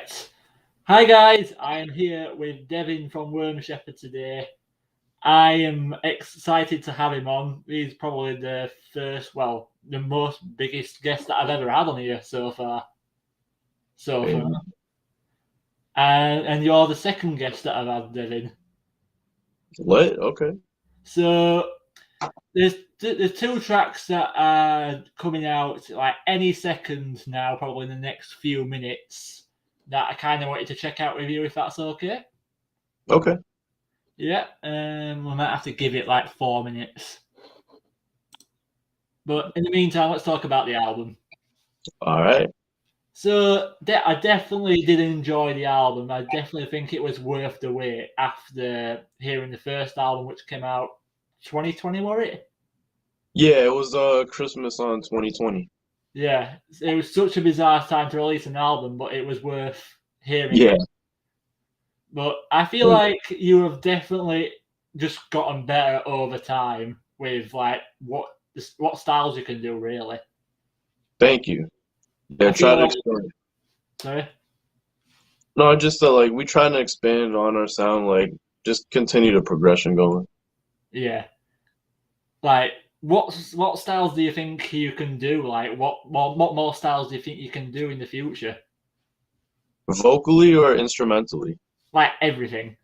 Right. Hi guys, I am here with Devin from Worm Shepherd today. I am excited to have him on. He's probably the most biggest guest that I've ever had on here so far. And you're the second guest that I've had, Devin. What? Okay. So there's two tracks that are coming out like any second now, probably in the next few minutes, that I kind of wanted to check out with you, if that's okay. Okay. Yeah, we might have to give it like 4 minutes. But in the meantime, let's talk about the album. All right. So I definitely did enjoy the album. I definitely think it was worth the wait after hearing the first album, which came out 2020, were it? Yeah, it was Christmas on 2020. Yeah, it was such a bizarre time to release an album, but it was worth hearing. Yeah. But I feel like you have definitely just gotten better over time with like what styles you can do, really. Thank you. Yeah, try to expand. Sorry? No, just like we trying to expand on our sound, like just continue the progression going. Yeah. Like what styles do you think you can do? Like what more styles do you think you can do in the future? Vocally or instrumentally? Like everything.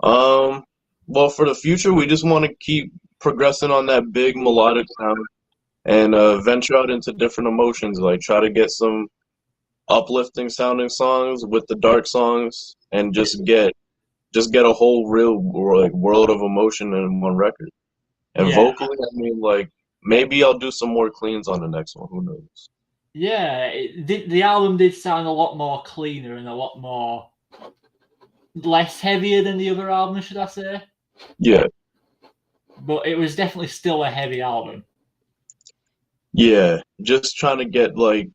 Well, for the future, we just want to keep progressing on that big melodic sound and venture out into different emotions. Like try to get some uplifting sounding songs with the dark songs, and just get a whole real like world of emotion in one record. And vocally, I mean, like maybe I'll do some more cleans on the next one. Who knows? Yeah, the album did sound a lot more cleaner and a lot more less heavier than the other album, should I say? Yeah. But it was definitely still a heavy album. Yeah, just trying to get like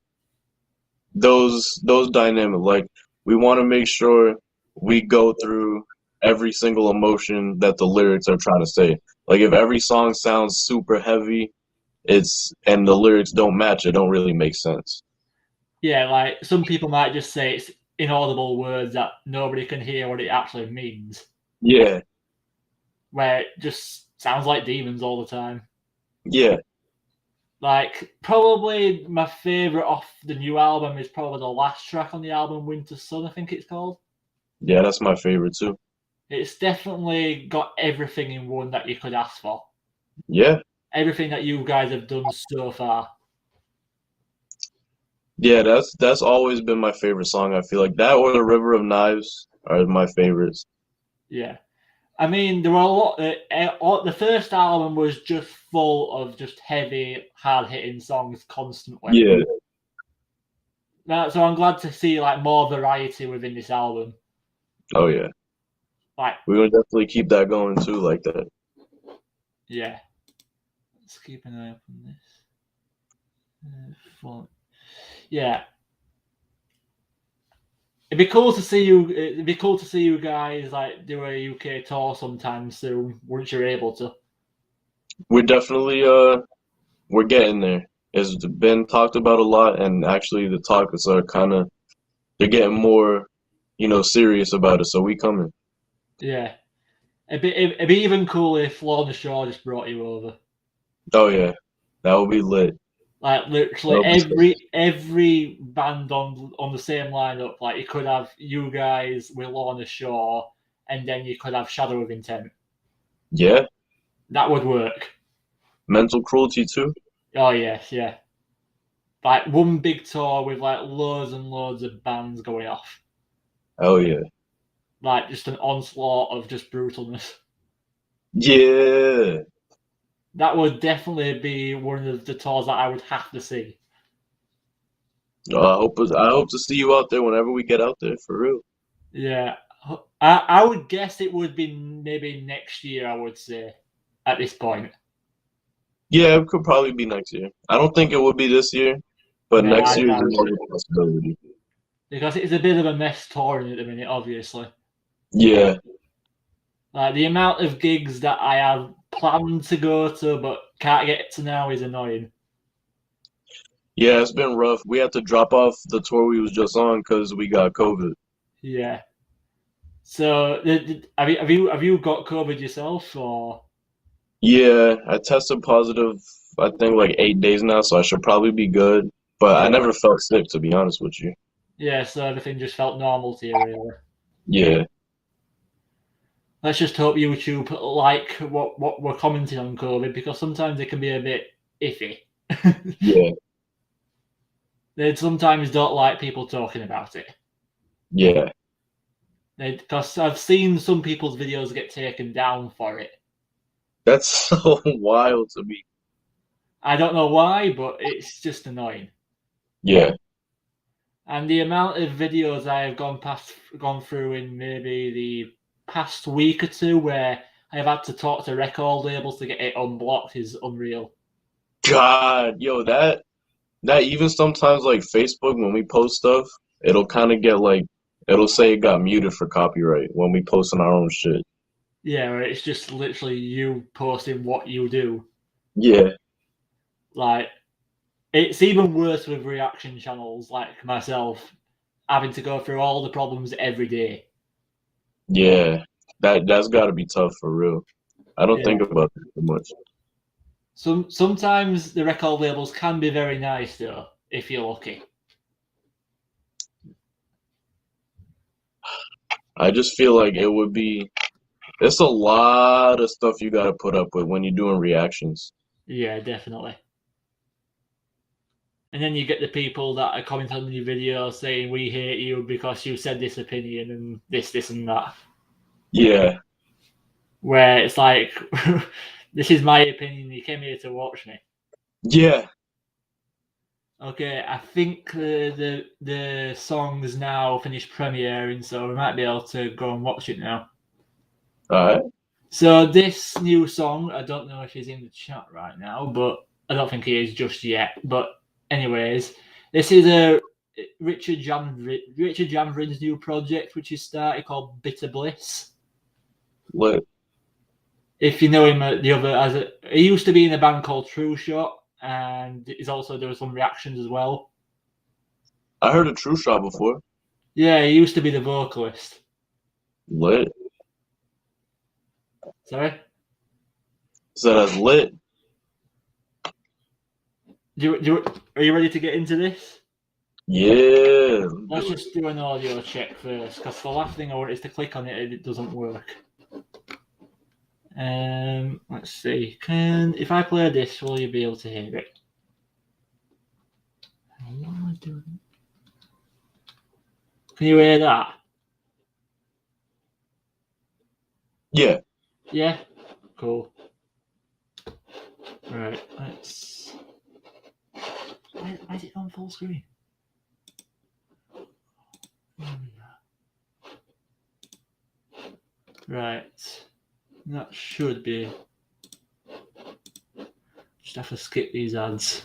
those dynamic. Like we want to make sure we go through every single emotion that the lyrics are trying to say. Like if every song sounds super heavy, and the lyrics don't match, it don't really make sense. Yeah, like some people might just say it's inaudible words that nobody can hear what it actually means. Yeah. Where it just sounds like demons all the time. Yeah. Like probably my favorite off the new album is probably the last track on the album, Winter Sun, I think it's called. Yeah, that's my favorite too. It's definitely got everything in one that you could ask for. Yeah. Everything that you guys have done so far. Yeah, that's always been my favorite song. I feel like that or The River of Knives are my favorites. Yeah. I mean, there were a lot. The first album was just full of just heavy, hard-hitting songs constantly. Yeah. So I'm glad to see like more variety within this album. Oh yeah. Like we're gonna definitely keep that going too, like that. Yeah. Let's keep an eye on this. Yeah. It'd be cool to see you guys like do a UK tour sometime soon, once you're able to. We're definitely we're getting there. It's been talked about a lot, and actually the talkers are they're getting more, serious about it, so we coming. Yeah. It'd be even cool if Lorna Shore just brought you over. Oh yeah. That would be lit. Like literally every band on the same lineup, like you could have you guys with Lorna Shore, and then you could have Shadow of Intent. Yeah. That would work. Mental Cruelty too. Oh yes, yeah. Like one big tour with like loads and loads of bands going off. Oh yeah. Like just an onslaught of just brutalness. Yeah. That would definitely be one of the tours that I would have to see. I hope to see you out there whenever we get out there, for real. Yeah. I would guess it would be maybe next year, I would say, at this point. Yeah, it could probably be next year. I don't think it would be this year, but next year is a possibility. Because it's a bit of a mess touring at the minute, obviously. Yeah. Like the amount of gigs that I have planned to go to but can't get to now is annoying. Yeah, it's been rough. We had to drop off the tour we was just on because we got COVID. Yeah. So, have you got COVID yourself, or? Yeah, I tested positive, I think like 8 days now, so I should probably be good. But I Yeah. never felt sick, to be honest with you. Yeah. So everything just felt normal to you, really. Yeah, Let's just hope YouTube like what we're commenting on COVID, because sometimes it can be a bit iffy. yeah, They sometimes don't like people talking about it. yeah. Because I've seen some people's videos get taken down for it. That's so wild to me. I don't know why, but it's just annoying. Yeah. And the amount of videos I have gone through in maybe the past week or two where I have had to talk to record labels to get it unblocked is unreal. God, yo, that even sometimes like Facebook when we post stuff, it'll kind of get like it'll say it got muted for copyright when we posting our own shit. Yeah, it's just literally you posting what you do. Yeah, Like, it's even worse with reaction channels like myself, having to go through all the problems every day. yeah. That's got to be tough for real. I don't Yeah. think about it too much. Sometimes the record labels can be very nice though, if you're lucky. I just feel like it would be. It's a lot of stuff you got to put up with when you're doing reactions. Yeah, definitely. And then you get the people that are commenting on your video saying we hate you because you said this opinion and this, and that. Yeah, Where it's like, this is my opinion. You came here to watch me. yeah. Okay, I think the song's now finished premiering, so we might be able to go and watch it now. All right. So this new song, I don't know if he's in the chat right now, but I don't think he is just yet. But anyways, this is a Richard Jamrin's new project, which is started called Bitter Bliss. Lit. If you know him, he used to be in a band called True Shot, and he's also doing some reactions as well. I heard a True Shot before. Yeah, he used to be the vocalist. Lit. Sorry. So that's lit. Are you ready to get into this? Yeah. Let's just do an audio check first, because the last thing I want is to click on it and it doesn't work. Let's see. If I play this, will you be able to hear it? What am I doing? Can you hear that? Yeah. Yeah. Cool. Right. Let's. Why is it on full screen? Right. That should be. Just have to skip these ads.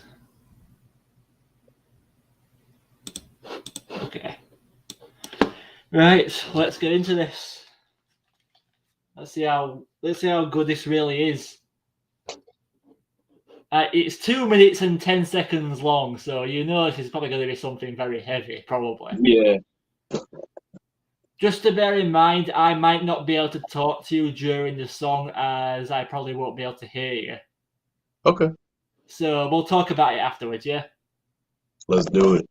Okay. Right. Let's get into this. Let's see how good this really is. It's 2 minutes and 10 seconds long, so you know this is probably going to be something very heavy, probably. Yeah. Just to bear in mind, I might not be able to talk to you during the song, as I probably won't be able to hear you. Okay. So we'll talk about it afterwards, yeah? Let's do it.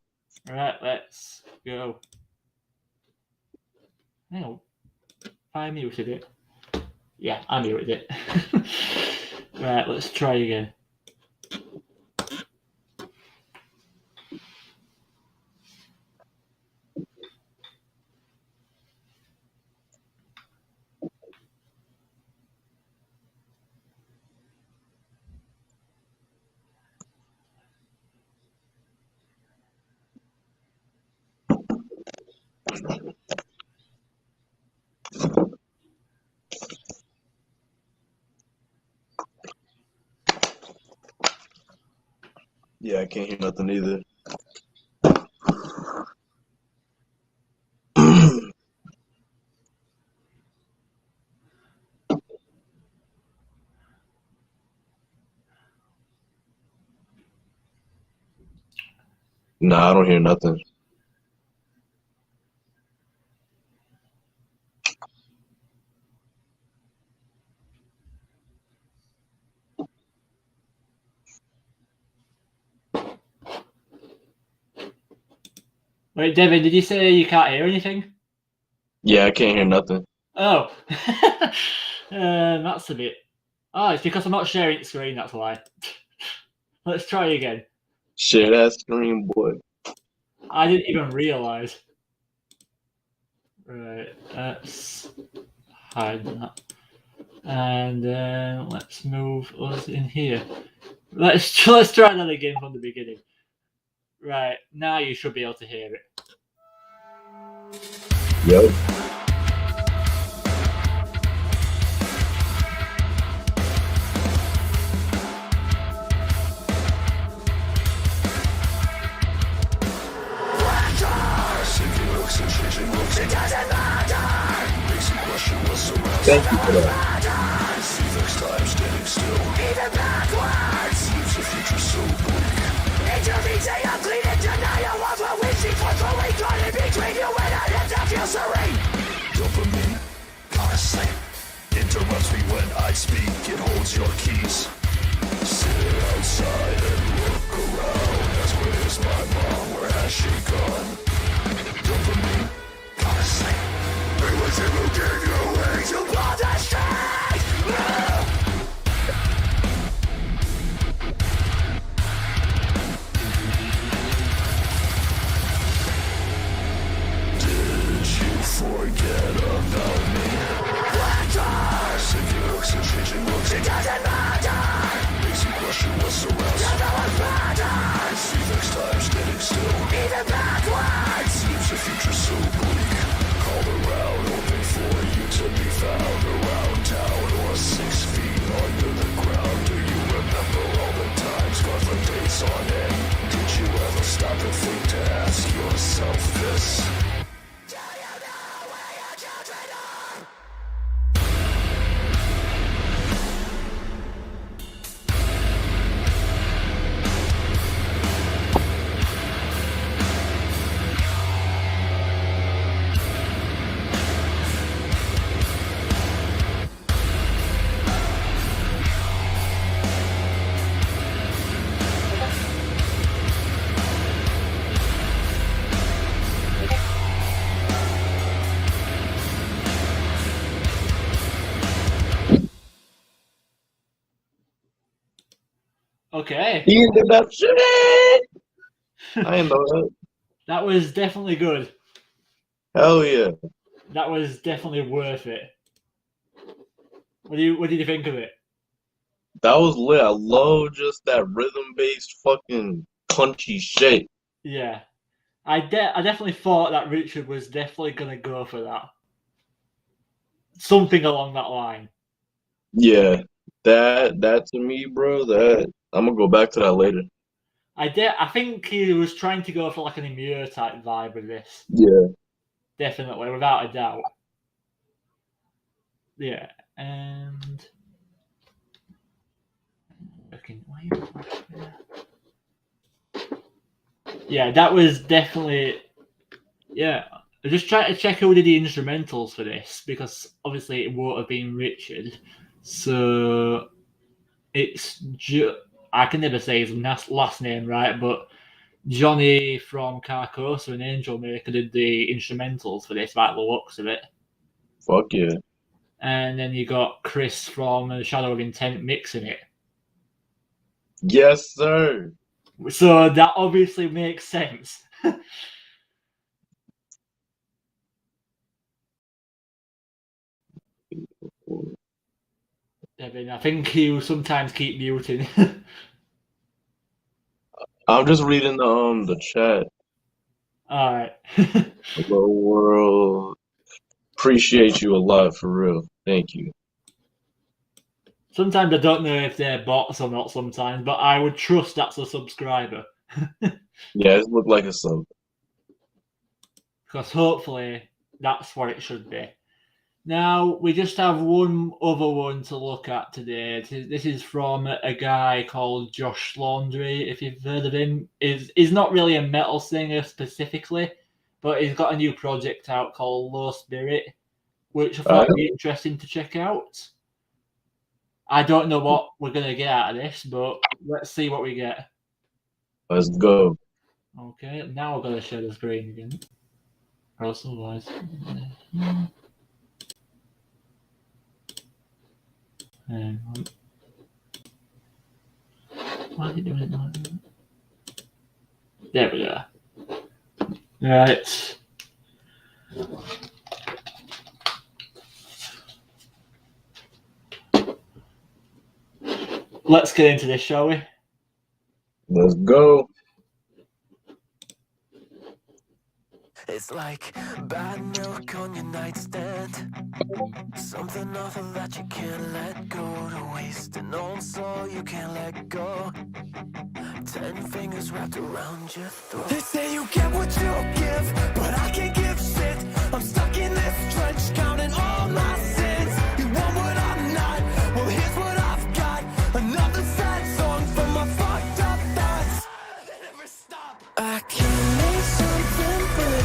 All right, let's go. Hang on. I muted it. Yeah, I muted it. Right, let's try again. Yeah, I can't hear nothing either. Nah, I don't hear nothing. Wait, Devin, did you say you can't hear anything? Yeah, I can't hear nothing. Oh, that's a bit. Oh, it's because I'm not sharing screen. That's why. Let's try again. Share that screen, boy. I didn't even realize. Right, let's hide that, and let's move us in here. Let's try that again from the beginning. Right, now you should be able to hear it. Yep. Thank you for that. Dopamine, constantly interrupts me when I speak. It holds your keys. Sit outside and look around. Ask where's my mom? Where has she gone? Dopamine, constantly. It was him who gave you away to blood the street. Forget about me. Sinking looks and changing looks. It doesn't matter. Makes you question what's around. You know what's matters. See next time standing still. Even backwards. Seems the future so bleak. Call around, hoping for you to be found around town or 6 feet under the ground. Do you remember all the times gone for days on end? Did you ever stop and think to ask yourself this? Okay. He ended up shit. I didn't know that. That was definitely good. Hell yeah. That was definitely worth it. What did you think of it? That was lit. I love just that rhythm-based fucking punchy shit. Yeah. I definitely thought that Richard was definitely gonna go for that. Something along that line. Yeah. That to me, bro, that I'm gonna go back to that later. I think he was trying to go for like an Emmure type vibe with this. Yeah. Definitely, without a doubt. Yeah, and yeah, that was definitely yeah. I just trying to check who did the instrumentals for this because obviously it won't have been Richard. So it's I can never say his last name right, but Johnny from Carcosa and Angel Maker did the instrumentals for this, by the looks of it. Fuck yeah. And then you got Chris from Shadow of Intent mixing it. Yes, sir. So that obviously makes sense. Devin, I think you sometimes keep muting. I'm just reading the chat. All right. Hello world. Appreciate you a lot for real. Thank you. Sometimes I don't know if they're bots or not sometimes, but I would trust that's a subscriber. Yeah, it looked like a sub. Because hopefully that's what it should be. Now, we just have one other one to look at today. This is from a guy called Josh Laundry, if you've heard of him. He's not really a metal singer specifically, but he's got a new project out called Low Spirit, which I thought would be interesting to check out. I don't know what we're going to get out of this, but let's see what we get. Let's go. Okay, now we're going to share the screen again. Or else otherwise... Hang on. Why are you doing it like that? There we go. Right. Let's get into this, shall we? Let's go. It's like bad milk on your nightstand. Something awful that you can't let go to waste. An old soul you can't let go. 10 fingers wrapped around your throat. They say you get what you give, but I can't give shit. I'm stuck in this trench, counting all my sins. You want what I'm not? Well, here's what I've got. Another sad song from my fucked up thoughts. They never stop. I can make something better.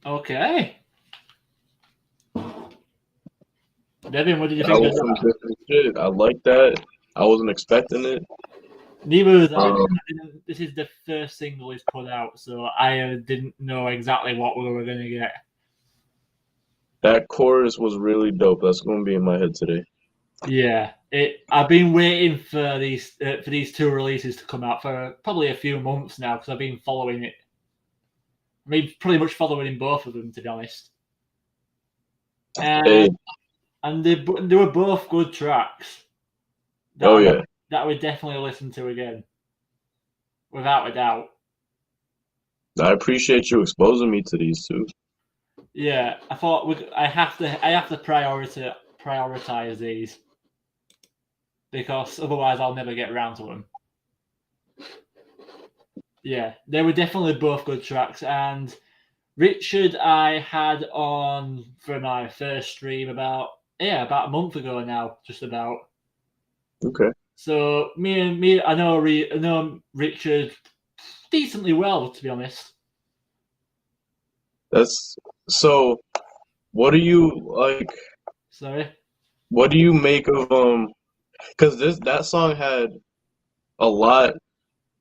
Okay. Devin, what did you That think was of some that? different shit. I like that. I wasn't expecting it. Neither was I. Um, This is the first single he's put out, so I didn't know exactly what we were going to get. That chorus was really dope. That's going to be in my head today. Yeah, I've been waiting for these two releases to come out for probably a few months now because I've been following it. I mean, pretty much following both of them, to be honest. Hey, And they were both good tracks. yeah, That I would definitely listen to again, without a doubt. I appreciate you exposing me to these two. Yeah, I thought I have to prioritize these because otherwise I'll never get around to them. Yeah, they were definitely both good tracks, and Richard I had on for my first stream about a month ago now, just about. Okay. So I know Richard decently well, to be honest. That's so. What do you like? Sorry. What do you make of Because that song had a lot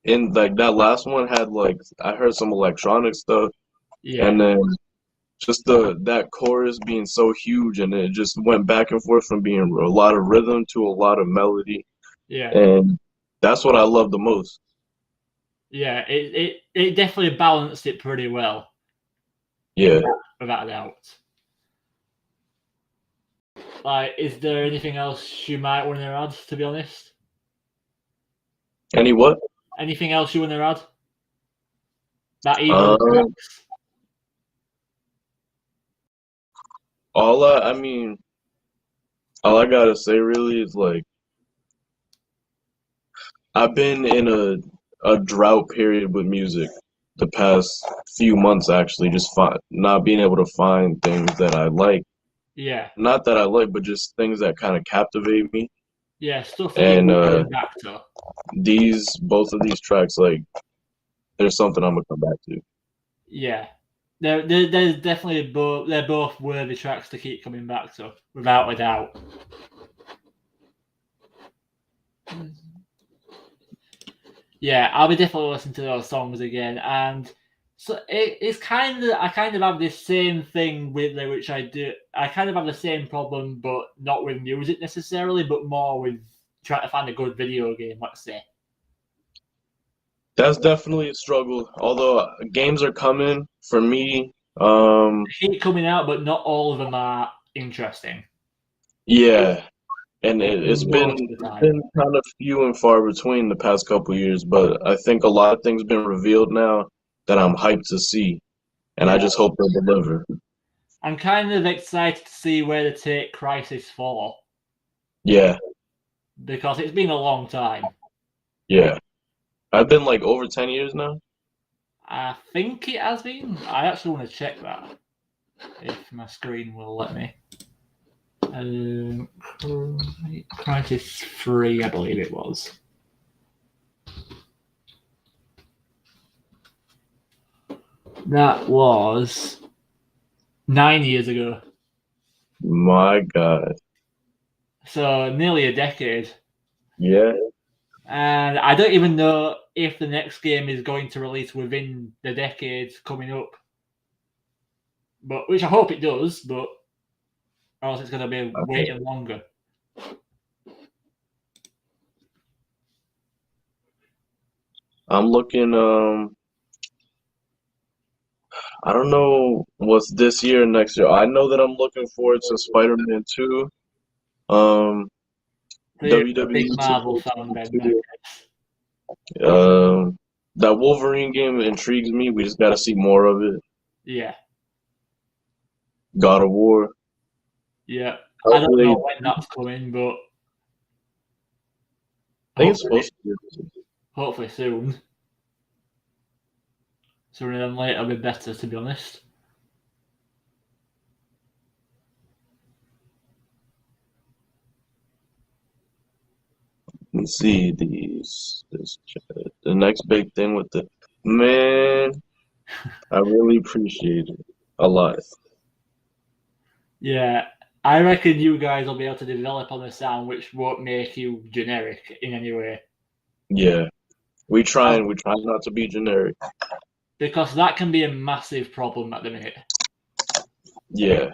in like that last one had like I heard some electronic stuff, Yeah. and then just that chorus being so huge, and it just went back and forth from being a lot of rhythm to a lot of melody, Yeah. and that's what I love the most. Yeah. It definitely balanced it pretty well. Yeah. Without a doubt. Like, is there anything else you might want to add? To be honest. Any what? Anything else you want to add? That either tracks? All I gotta say really is like I've been in a drought period with music the past few months actually, just not being able to find things that I like. Yeah. Not that I like, but just things that kind of captivate me. Yeah, stuff that And you're going back to. both of these tracks, like, there's something I'm gonna come back to. Yeah. There's definitely they're both worthy tracks to keep coming back to, without a doubt. Yeah, I'll be definitely listening to those songs again, and so it's kind of I kind of have this same thing with which I do. I kind of have the same problem, but not with music necessarily, but more with trying to find a good video game. Let's say. That's definitely a struggle. Although games are coming for me. They keep coming out, but not all of them are interesting. Yeah, and it's Most been of the time. kind of few and far between the past couple years, but I think a lot of things been revealed now that I'm hyped to see, and I just hope they deliver. I'm kind of excited to see where they take Crisis 4. Yeah. Because it's been a long time. Yeah. I've been like over 10 years now. I think it has been. I actually want to check that. If my screen will let me. Crisis 3, I believe it was. That was 9 years ago. My God. So nearly a decade. Yeah. And I don't even know if the next game is going to release within the decade coming up. But which I hope it does, but or else it's going to be waiting longer. I'm looking I don't know what's this year and next year. I know that I'm looking forward to Spider-Man 2. WWE Big Marvel fan, Ben. that Wolverine game intrigues me. We just got to see more of it. Yeah. God of War. Yeah. I don't know when that's coming, but I think it's supposed to be. Hopefully soon. Sooner than later will be better, to be honest. Let me see the next big thing with the man. I really appreciate it a lot. Yeah, I reckon you guys will be able to develop on the sound which won't make you generic in any way. Yeah, we try not to be generic. Because that can be a massive problem at the minute. Yeah,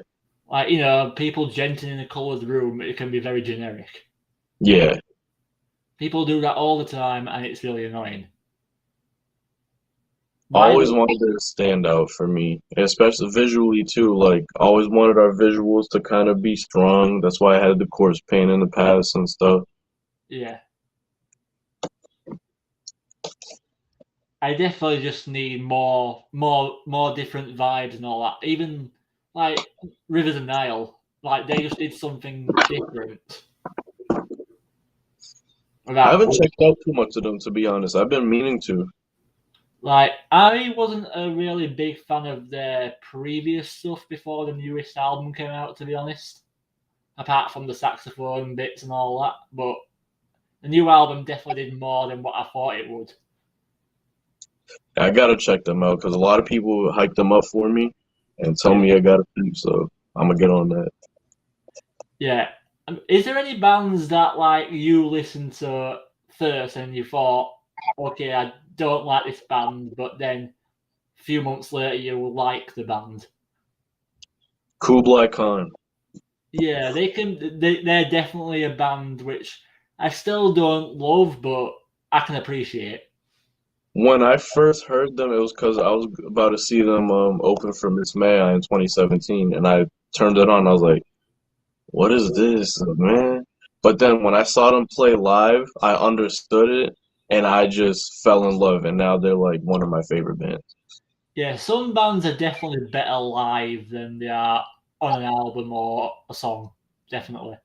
Like, people genting in a coloured room, it can be very generic. Yeah. People do that all the time, and it's really annoying. Always wanted it to stand out for me, especially visually too. Like, always wanted our visuals to kind of be strong. That's why I had the corpse paint in the past and stuff. Yeah. I definitely just need more different vibes and all that. Even like Rivers of Nile, like they just did something different. I haven't checked out too much of them, to be honest. I've been meaning to. Like, I wasn't a really big fan of their previous stuff before the newest album came out, to be honest. Apart from the saxophone bits and all that. But the new album definitely did more than what I thought it would. I gotta check them out because a lot of people hype them up for me and tell me I gotta peep, so I'm gonna get on that. Yeah. Is there any bands that like you listened to first and you thought, okay, I don't like this band, but then a few months later you will like the band? Kublai Khan. Yeah, they're definitely a band which I still don't love, but I can appreciate. When I first heard them, it was because I was about to see them open for Miss May in 2017, and I turned it on. I was like, "What is this, man?" But then when I saw them play live, I understood it, and I just fell in love. And now they're like one of my favorite bands. Yeah, some bands are definitely better live than they are on an album or a song. Definitely.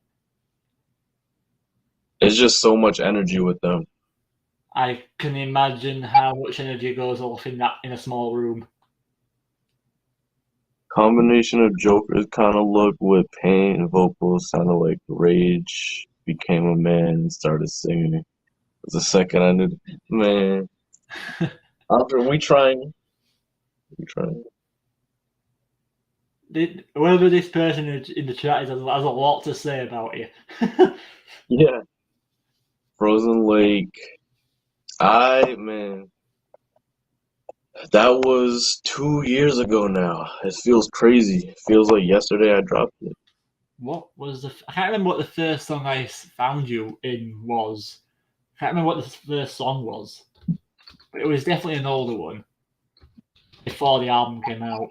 It's just so much energy with them. I can imagine how much energy goes off in a small room. Combination of Joker's kind of look with pain vocals, sounded like Rage became a man and started singing. It was the second I knew, man. After we trying. Whoever this person in the chat is has a lot to say about you. Yeah. Frozen Lake. Man. That was 2 years ago now. It feels crazy. It feels like yesterday I dropped it. What was I can't remember what the first song I found you in was. I can't remember what the first song was. But it was definitely an older one. Before the album came out.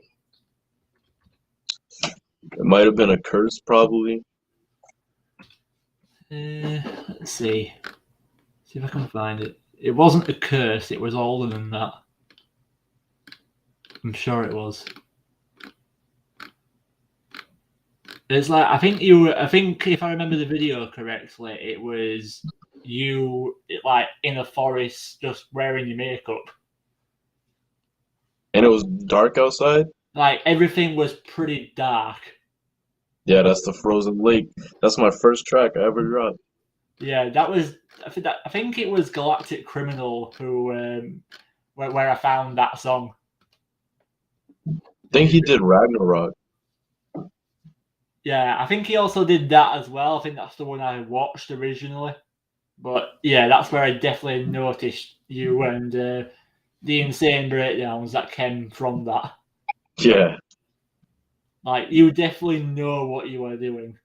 It might have been a curse, probably. Let's see. See if I can find it. It wasn't a curse. It was older than that. I'm sure it was. It's like I think if I remember the video correctly, it was you like in a forest just wearing your makeup. And it was dark outside? Like everything was pretty dark. Yeah, that's the Frozen Lake. That's my first track I ever dropped. Yeah, that was. I think it was Galactic Criminal who where I found that song. I think he did Ragnarok. Yeah, I think he also did that as well. I think that's the one I watched originally. But yeah, that's where I definitely noticed you and the insane breakdowns that came from that. Yeah. Like, you definitely know what you are doing.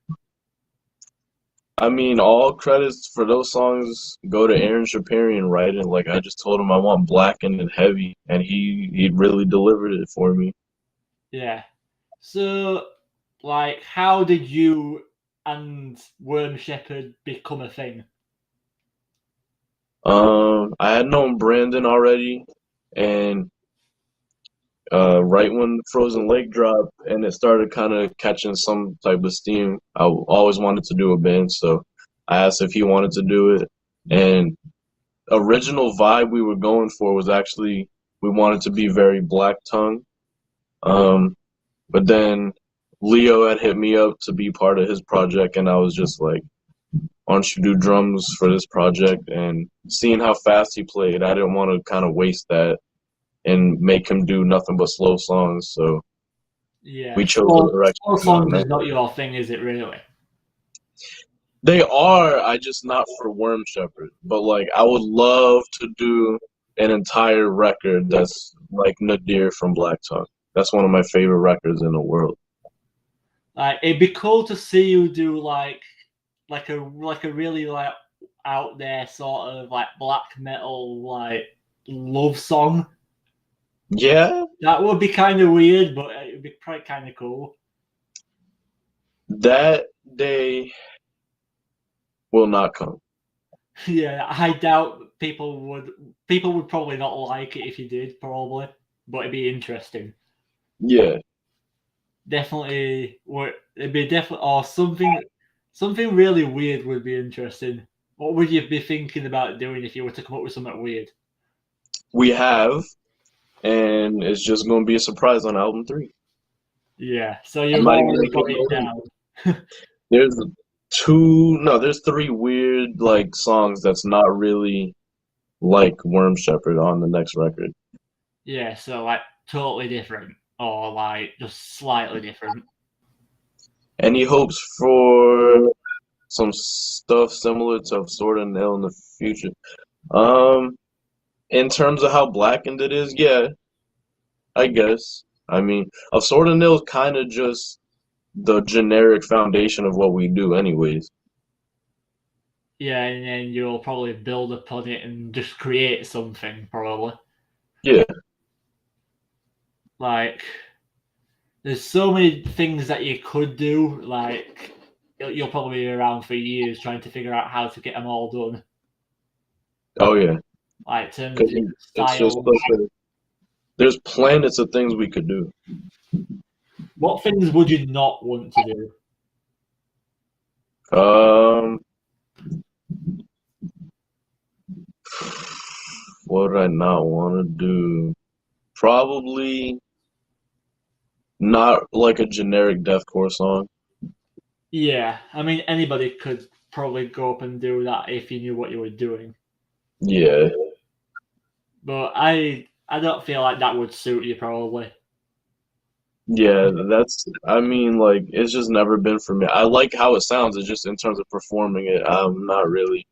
I mean, all credits for those songs go to Aaron Shaparian writing. Like, I just told him I want Blackened and Heavy, and he really delivered it for me. Yeah. So, like, how did you and Worm Shepherd become a thing? I had known Brandon already, and right when Frozen Lake dropped and it started kind of catching some type of steam, I always wanted to do a band, so I asked if he wanted to do it. And original vibe we were going for was actually we wanted to be very Black Tongue. But then Leo had hit me up to be part of his project, and I was just like, why don't you do drums for this project? And seeing how fast he played, I didn't want to kind of waste that and make him do nothing but slow songs. So yeah, we chose the direction. Slow songs is not your thing, is it really? They are, I just not for Worm Shepherd. But like I would love to do an entire record that's like Nadir from Black Tongue. That's one of my favorite records in the world. Like it'd be cool to see you do like a really like out there sort of like black metal like love song. Yeah, That would be kind of weird, but it'd be probably kind of cool. that day will not come. Yeah, I doubt people would probably not like it if you did, probably, but it'd be interesting. Yeah. Definitely, it'd be definitely or something really weird would be interesting. What would you be thinking about doing if you were to come up with something weird? We have, and it's just going to be a surprise on album 3. Yeah, so I you've might already even got it down. There's there's 3 weird like songs that's not really like Worm Shepherd on the next record. Yeah, so like totally different or like just slightly different. Any hopes for some stuff similar to Sword and Nail in the future? In terms of how blackened it is, yeah, I guess. I mean, a Sword and Nail is kind of just the generic foundation of what we do, anyways. Yeah, and then you'll probably build upon it and just create something, probably. Yeah. Like, there's so many things that you could do. Like, you'll probably be around for years trying to figure out how to get them all done. Oh yeah. Like, in terms 'Cause of it's just style. there's planets of things we could do. What things would you not want to do? What would I not want to do? Probably not like a generic deathcore song. Yeah, I mean, anybody could probably go up and do that if you knew what you were doing. Yeah. But I don't feel like that would suit you, probably. Yeah, I mean, like, it's just never been for me. I like how it sounds, it's just in terms of performing it, I'm not really.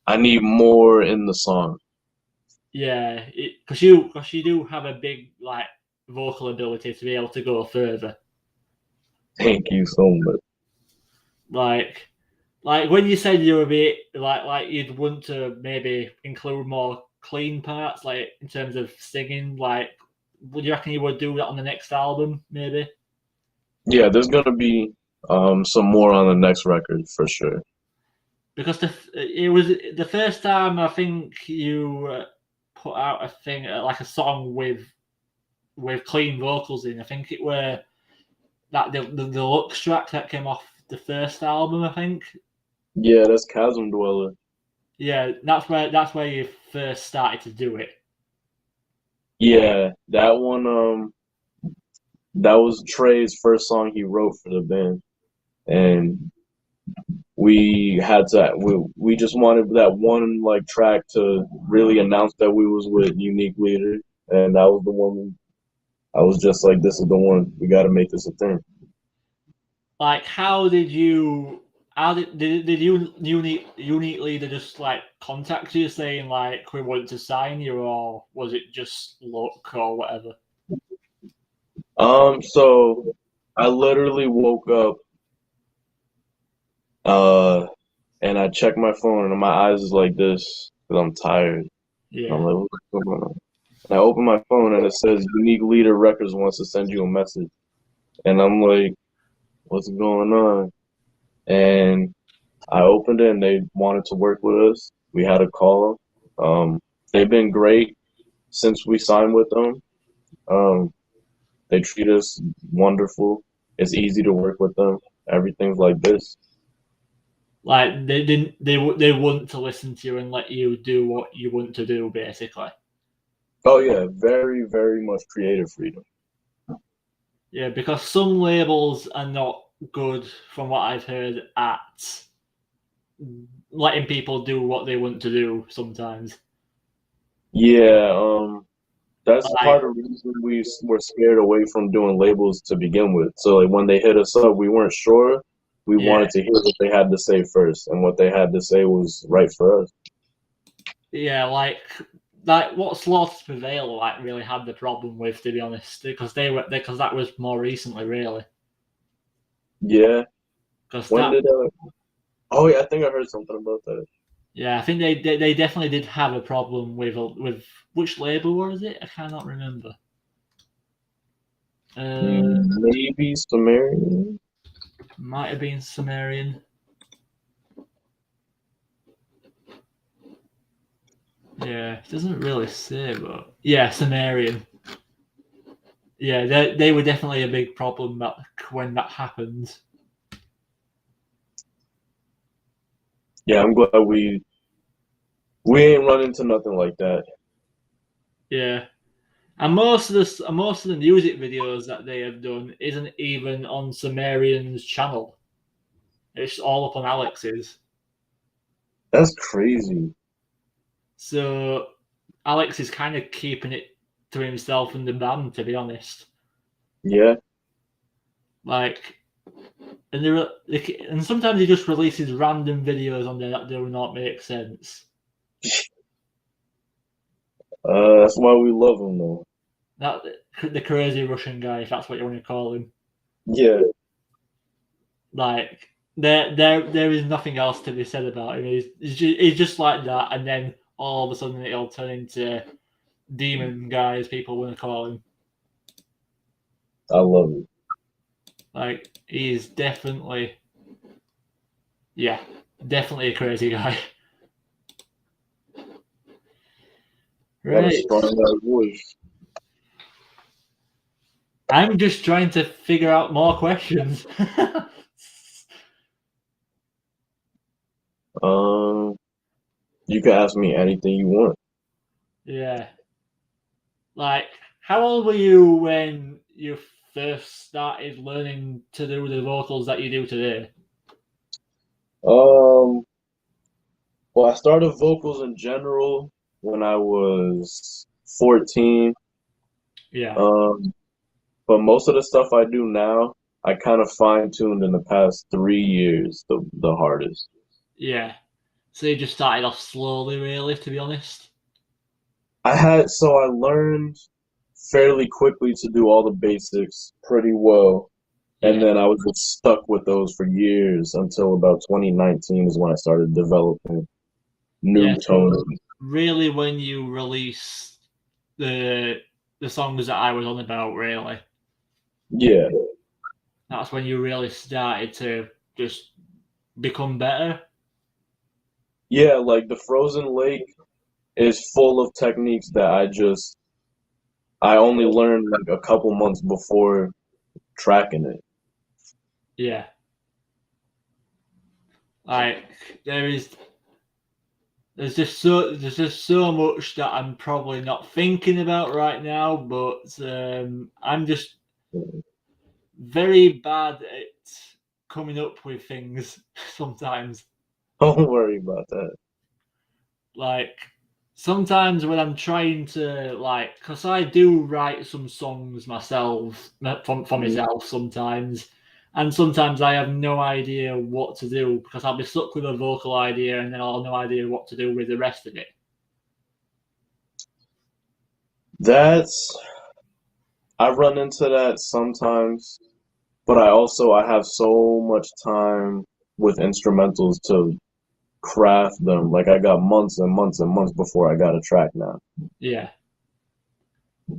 I need more in the song. Yeah, because you do have a big like vocal ability to be able to go further. Thank you so much. Like when you said you were a bit like you'd want to maybe include more clean parts, like in terms of singing. Like, would you reckon you would do that on the next album, maybe? Yeah, there's gonna be some more on the next record for sure. Because it was the first time I think you put out a thing like a song with clean vocals in. I think it were that the deluxe track that came off the first album. I think. Yeah, that's Chasm Dweller. Yeah, that's where you first started to do it. Yeah, that one that was Trey's first song he wrote for the band. And we just wanted that one like track to really announce that we was with Unique Leader, and that was the one. I was just like, this is the one. We got to make this a thing. Like, how did you Unique Leader just like contact you saying like we want to sign you, or was it just luck or whatever? So I literally woke up and I checked my phone and my eyes is like this because I'm tired. Yeah. I'm like, what's going on? And I open my phone and it says Unique Leader Records wants to send you a message. And I'm like, what's going on? And I opened it and they wanted to work with us. We had a call. They've been great since we signed with them. They treat us wonderful. It's easy to work with them. Everything's like this. Like they want to listen to you and let you do what you want to do, basically. Oh yeah, very, very much creative freedom. Yeah, because some labels are not good, from what I've heard, at letting people do what they want to do sometimes. Yeah, that's part of the reason we were scared away from doing labels to begin with. So like when they hit us up, we weren't sure. We wanted to hear what they had to say first, and what they had to say was right for us. Yeah, like what Slaughter to Prevail like really had the problem with, to be honest, because that was more recently, really. Yeah. Because When did Oh yeah, I think I heard something about that. yeah, I think they definitely did have a problem with which label was it? I cannot remember. Maybe Sumerian. Might have been Sumerian. Yeah, it doesn't really say, but yeah, Sumerian. Yeah, they were definitely a big problem when that happened. Yeah, I'm glad we ain't run into nothing like that. Yeah, and most of the music videos that they have done isn't even on Sumerian's channel. It's all up on Alex's. That's crazy. So Alex is kind of keeping it to himself and the band, to be honest. Yeah. Like, and sometimes he just releases random videos on there that do not make sense. That's why we love him though. That the crazy Russian guy, if that's what you want to call him. Yeah. Like there is nothing else to be said about him. He's just like that, and then all of a sudden it'll turn into demon guy, as people want to call him. I love it. Like he's definitely, yeah, definitely a crazy guy. Got a Right. strong voice. I'm just trying to figure out more questions. You can ask me anything you want. Yeah. Like, how old were you when you first started learning to do the vocals that you do today? Well, I started vocals in general when I was 14. Yeah. But most of the stuff I do now, I kind of fine-tuned in the past 3 years, the hardest. Yeah. So you just started off slowly, really, to be honest. So I learned fairly quickly to do all the basics pretty well. And Yeah. then I was just stuck with those for years until about 2019 is when I started developing new Yeah. tones. So really, when you release the songs that I was on about, really, Yeah. that's when you really started to just become better. Yeah, like the Frozen Lake is full of techniques that I only learned like a couple months before tracking it. Yeah. Like there's just so much that I'm probably not thinking about right now, but I'm just very bad at coming up with things sometimes. Don't worry about that. Like sometimes when I'm trying to because I do write some songs myself for myself sometimes, and sometimes I have no idea what to do because I'll be stuck with a vocal idea and then I'll have no idea what to do with the rest of it. I run into that sometimes, but I have so much time with instrumentals to craft them. Like I got months and months and months before I got a track now. Yeah.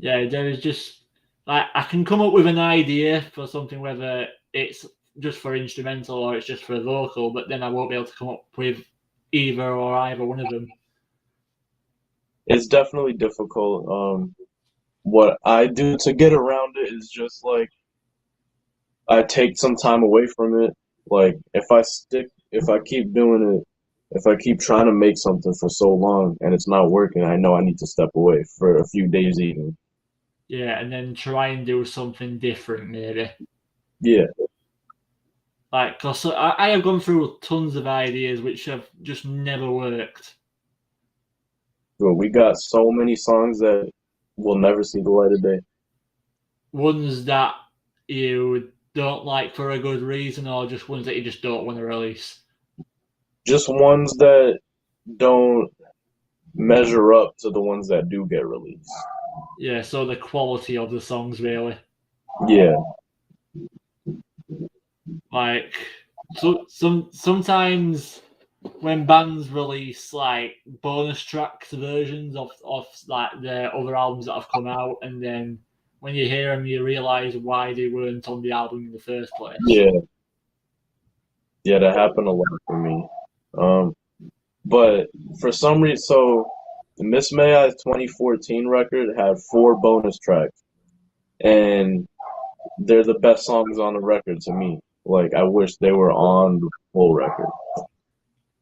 Yeah, there is just I can come up with an idea for something, whether it's just for instrumental or it's just for vocal, but then I won't be able to come up with either one of them. It's definitely difficult. What I do to get around it is just like I take some time away from it. Like if I keep doing it, if I keep trying to make something for so long and it's not working, I know I need to step away for a few days even. Yeah, and then try and do something different, maybe. Yeah. Like, cause I have gone through tons of ideas which have just never worked. But we got so many songs that will never see the light of day. Ones that you don't like for a good reason, or just ones that you just don't want to release. Just ones that don't measure up to the ones that do get released. Yeah, so the quality of the songs, really. Yeah. Like, sometimes when bands release like bonus tracks versions of like their other albums that have come out, and then when you hear them, you realize why they weren't on the album in the first place. Yeah, that happened a lot for me. But for some reason, so Miss May's 2014 record had 4 bonus tracks, and they're the best songs on the record to me. Like, I wish they were on the full record.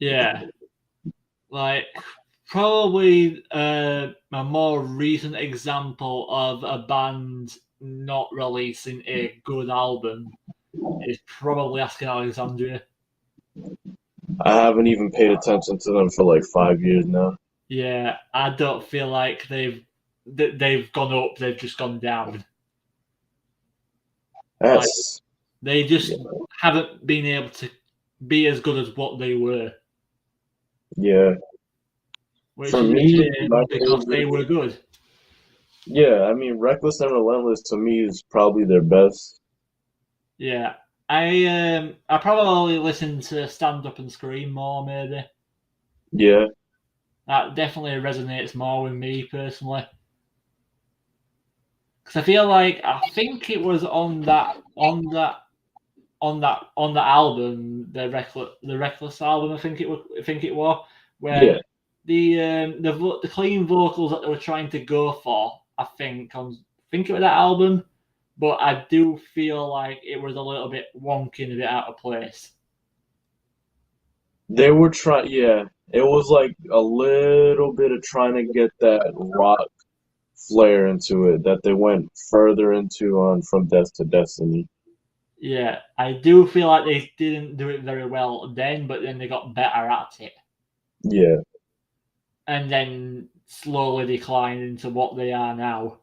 Yeah, like probably a more recent example of a band not releasing a good album is probably Asking Alexandria. I haven't even paid attention to them for like 5 years now. Yeah, I don't feel like they've gone up; they've just gone down. That's They just haven't been able to be as good as what they were. Yeah. Which For is me, a shame because they were good. Yeah, I mean, Reckless and Relentless to me is probably their best. Yeah, I probably listen to Stand Up and Scream more, maybe. Yeah. That definitely resonates more with me personally. Because I feel like I think it was on that album, the Reckless album. I think it was where the clean vocals that they were trying to go for. I think it was that album, but I do feel like it was a little bit wonky and a bit out of place. They were trying, yeah. It was like a little bit of trying to get that rock flair into it that they went further into on From Death to Destiny. Yeah, I do feel like they didn't do it very well then, but then they got better at it. Yeah. And then slowly declined into what they are now.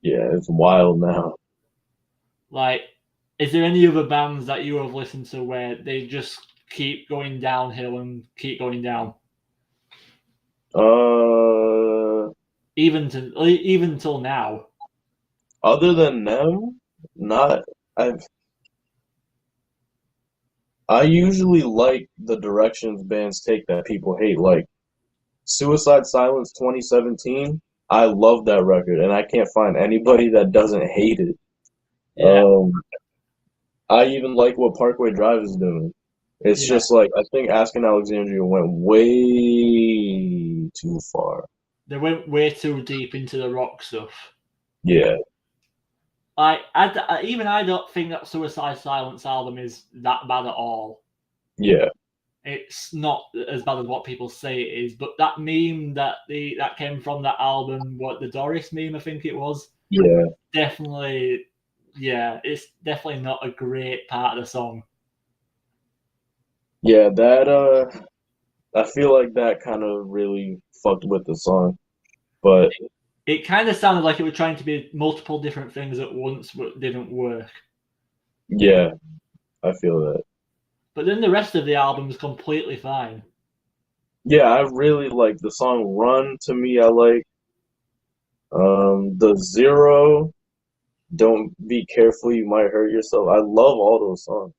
Yeah, it's wild now. Like, is there any other bands that you have listened to where they just keep going downhill and keep going down? Even till now. Other than them, not. I usually like the directions bands take that people hate. Like Suicide Silence 2017, I love that record, and I can't find anybody that doesn't hate it. Yeah. I even like what Parkway Drive is doing. It's just like, I think Asking Alexandria went way too far. They went way too deep into the rock stuff. Yeah. I don't think that Suicide Silence album is that bad at all. Yeah. It's not as bad as what people say it is, but that meme that came from that album, what the Doris meme, I think it was. Yeah. Definitely, yeah, it's definitely not a great part of the song. Yeah, that I feel like that kind of really fucked with the song. But it kind of sounded like it was trying to be multiple different things at once, but didn't work. Yeah, I feel that. But then the rest of the album is completely fine. Yeah, I really like the song Run. To me, I like the Zero, Don't Be Careful, You Might Hurt Yourself. I love all those songs.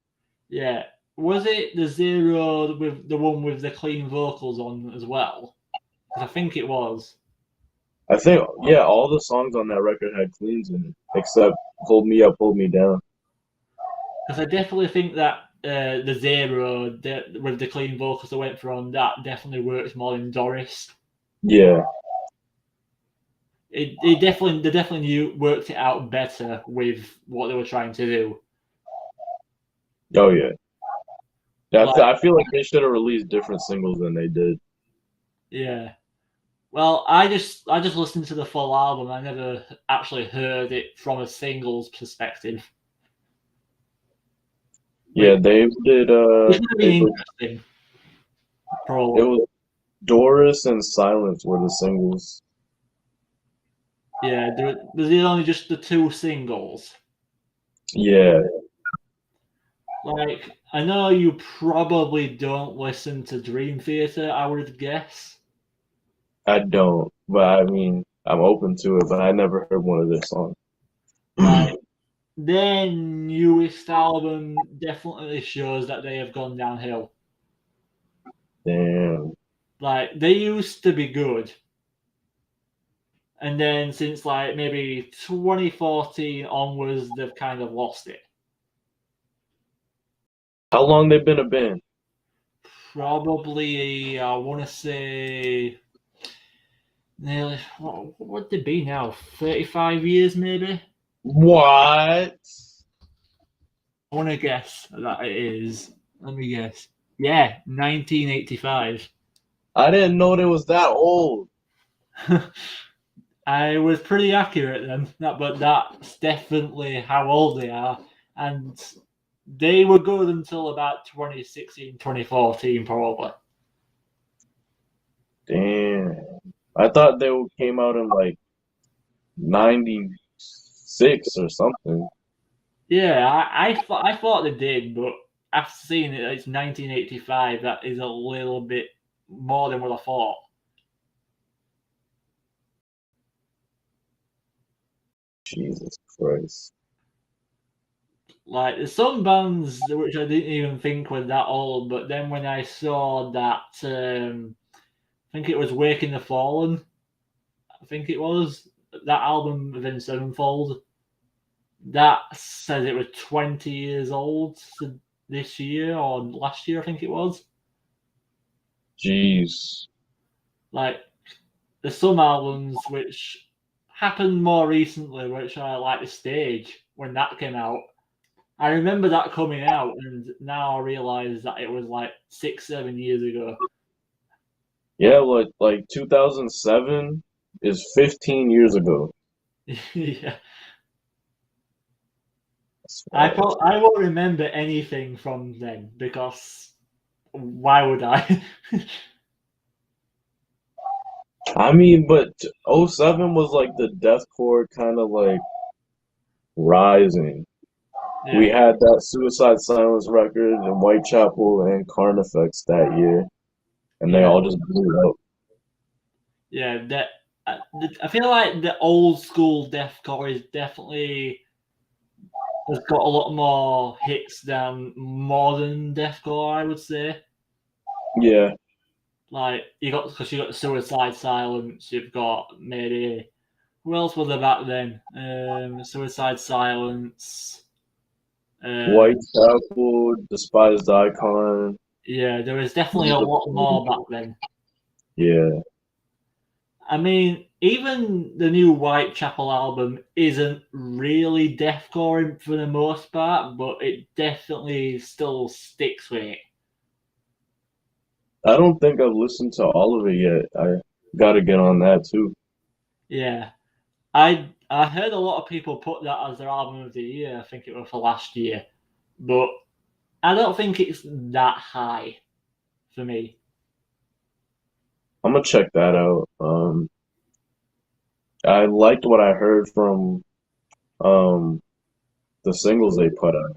Yeah. Was it the Zero with the one with the clean vocals on as well? Because I think it was. I think, yeah, all the songs on that record had cleans in it, except Hold Me Up, Hold Me Down. Because I definitely think that the Zero with the clean vocals that went for on that definitely works more than Doris. Yeah. They definitely worked it out better with what they were trying to do. Oh yeah. Yeah, I feel like they should have released different singles than they did. Yeah. Well, I just listened to the full album. I never actually heard it from a singles perspective. Yeah, they did. It's gonna be interesting. Probably. It was Doris and Silence were the singles. Yeah, was it only just the 2 singles? Yeah. Like, I know you probably don't listen to Dream Theater, I would guess. I don't, but I mean, I'm open to it, but I never heard one of their songs. Like, their newest album definitely shows that they have gone downhill. Damn. Like, they used to be good. And then since like maybe 2014 onwards, they've kind of lost it. How long they been a band? Probably, I want to say, nearly, what would they be now? 35 years, maybe? What? I want to guess that it is. Let me guess. Yeah, 1985. I didn't know they was that old. I was pretty accurate then, but that's definitely how old they are. And they were good until about 2016, 2014, probably. Damn. I thought they came out in like 96 or something. Yeah, I thought they did, but after seeing it, it's 1985. That is a little bit more than what I thought. Jesus Christ. Like, there's some bands which I didn't even think were that old, but then when I saw that, I think it was Waking the Fallen, I think it was, that album within Sevenfold, that says it was 20 years old this year or last year, I think it was. Jeez. Like, there's some albums which happened more recently, which I like The Stage when that came out. I remember that coming out, and now I realise that it was like 6-7 years ago. Yeah, like 2007 is 15 years ago. Yeah, That's I wild. won't remember anything from then because why would I? I mean, but '07 was like the deathcore kind of like rising. We Yeah, had that Suicide Silence record and Whitechapel and Carnifex that year, and they yeah, all just blew up. yeah. That I feel like the old school deathcore is definitely has got a lot more hits than modern deathcore, I would say. Yeah, Like, because you got Suicide Silence, you've got maybe who else was there back then? Suicide Silence. Whitechapel, Despised Icon. Yeah, there was definitely a lot more back then. Yeah, I mean, even the new Whitechapel album isn't really deathcore for the most part, but it definitely still sticks with it. I don't think I've listened to all of it yet. I got to get on that too. Yeah, I heard a lot of people put that as their album of the year. I think it was for last year, but I don't think it's that high for me. I'm gonna check that out. I liked what I heard from um the singles they put out.